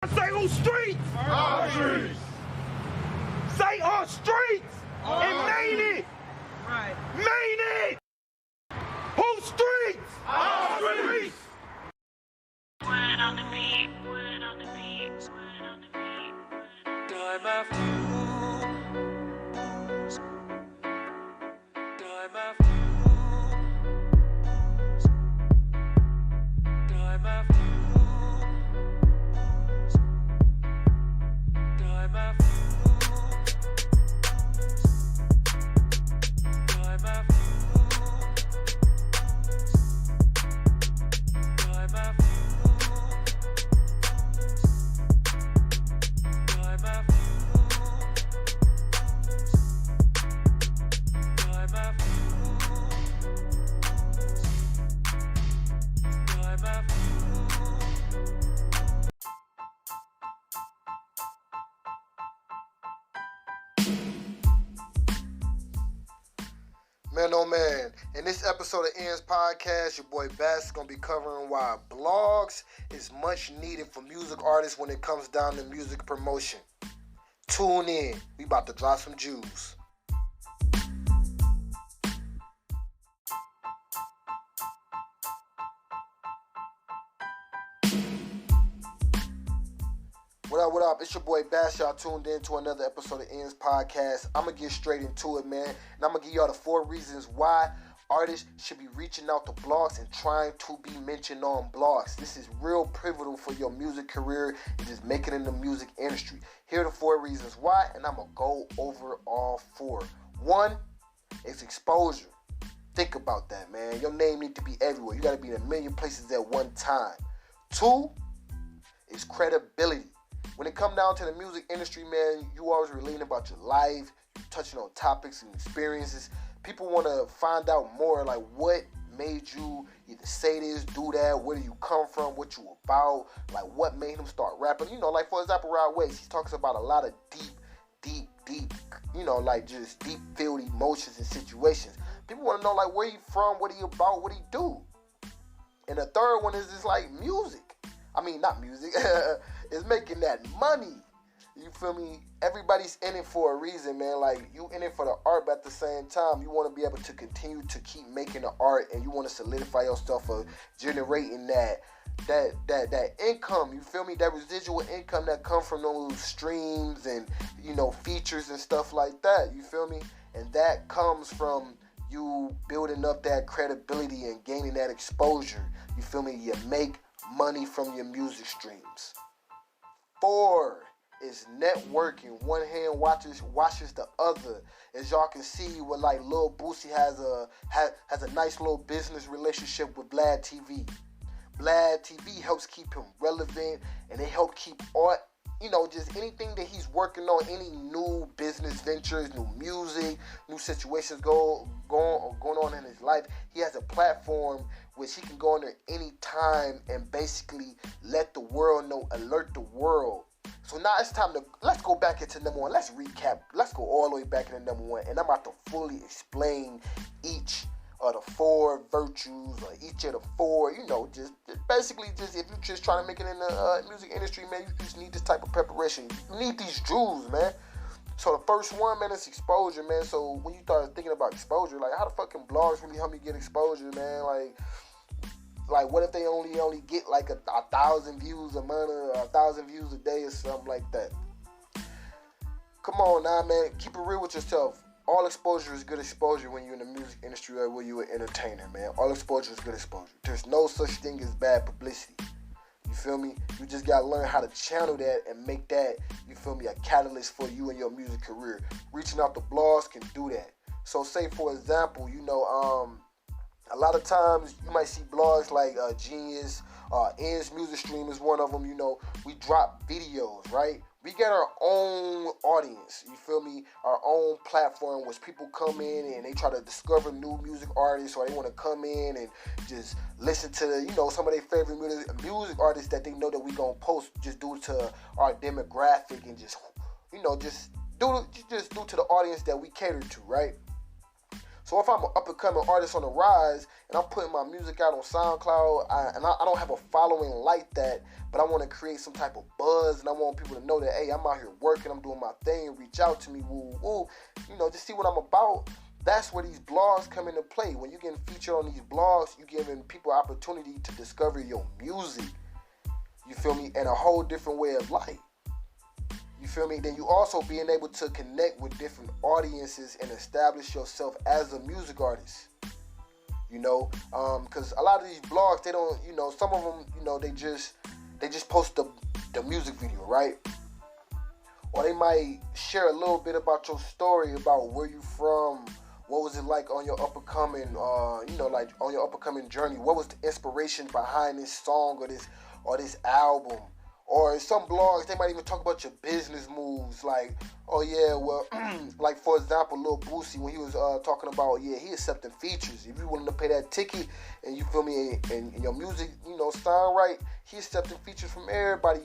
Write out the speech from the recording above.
Say on streets. Our streets. Say on streets. And main it. Right. Main it. Whose streets? Our streets. Word on the beat, word on the beat, word on the beat. Time after time after time after time after time after time after Man, oh man, in this episode of Ian's podcast, your boy Bazz is going to be covering why blogs is much needed for music artists when it comes down to music promotion. Tune in. We about to drop some jewels. What up? It's your boy Bash. Y'all tuned in to another episode of Ian's podcast. I'm going to get straight into it, man. And I'm going to give y'all the 4 reasons why artists should be reaching out to blogs and trying to be mentioned on blogs. This is real pivotal for your music career and just making it in the music industry. Here are the 4 reasons why, and I'm going to go over all 4. 1 is exposure. Think about that, man. Your name needs to be everywhere. You got to be in a million places at one time. 2 is credibility. When it comes down to the music industry, man, you always relating about your life, touching on topics and experiences. People want to find out more, like what made you either say this, do that, where do you come from, what you about, like what made him start rapping. You know, like for example, Rod Waves, he talks about a lot of deep, you know, like just deep-filled emotions and situations. People want to know like where he from, what he about, what he do. And the third one is just like music. I mean, not music. It's making that money. You feel me? Everybody's in it for a reason, man. Like, you in it for the art, but at the same time, you want to be able to continue to keep making the art, and you want to solidify yourself for generating that income. You feel me? That residual income that comes from those streams and, you know, features and stuff like that. You feel me? And that comes from you building up that credibility and gaining that exposure. You feel me? You make money from your music streams. 4 is networking. One hand washes the other. As y'all can see, with like Lil Boosie has a nice little business relationship with Vlad TV. Vlad TV helps keep him relevant, and they help keep art. You know, just anything that he's working on, any new business ventures, new music, new situations going on in his life. He has a platform which he can go on there anytime and basically let the world know, alert the world. So now it's time to, let's go back into number 1. Let's recap. Let's go all the way back into number 1. And I'm about to fully explain each of the 4 virtues or each of the 4, you know, just basically just if you're just trying to make it in the music industry, man, you just need this type of preparation. You need these jewels, man. So the first one, man, is exposure, man. So when you start thinking about exposure, like how the fucking blogs really help me get exposure, man? Like what if they only get like a 1,000 views a month or 1,000 views a day or something like that? Come on now, man. Keep it real with yourself. All exposure is good exposure when you're in the music industry or when you're an entertainer, man. All exposure is good exposure. There's no such thing as bad publicity. You feel me? You just gotta learn how to channel that and make that, you feel me, a catalyst for you and your music career. Reaching out to blogs can do that. So say for example, you know, a lot of times you might see blogs like Genius, Ian's Music Stream is one of them. You know, we drop videos, right? We get our own audience, you feel me? Our own platform, which people come in and they try to discover new music artists, or they want to come in and just listen to, you know, some of their favorite music artists that they know that we gonna post just due to our demographic and just, you know, just due to the audience that we cater to, right? So if I'm an up-and-coming artist on the rise and I'm putting my music out on SoundCloud, I don't have a following like that, but I want to create some type of buzz and I want people to know that, hey, I'm out here working, I'm doing my thing, reach out to me, woo, woo, just see what I'm about. That's where these blogs come into play. When you're getting featured on these blogs, you're giving people opportunity to discover your music. You feel me? And a whole different way of life. You feel me? Then you also being able to connect with different audiences and establish yourself as a music artist. Because a lot of these blogs, they don't, some of them, they just post the music video, right? Or they might share a little bit about your story, about where you from, what was it like on your up-and-coming, like on your up-and-coming journey? What was the inspiration behind this song or this album? Or some blogs, they might even talk about your business moves. Like, oh yeah, well, like for example, Lil Boosie, when he was talking about, he accepting features. If you willing to pay that ticket and you feel me, and your music, sound right, he accepting features from everybody.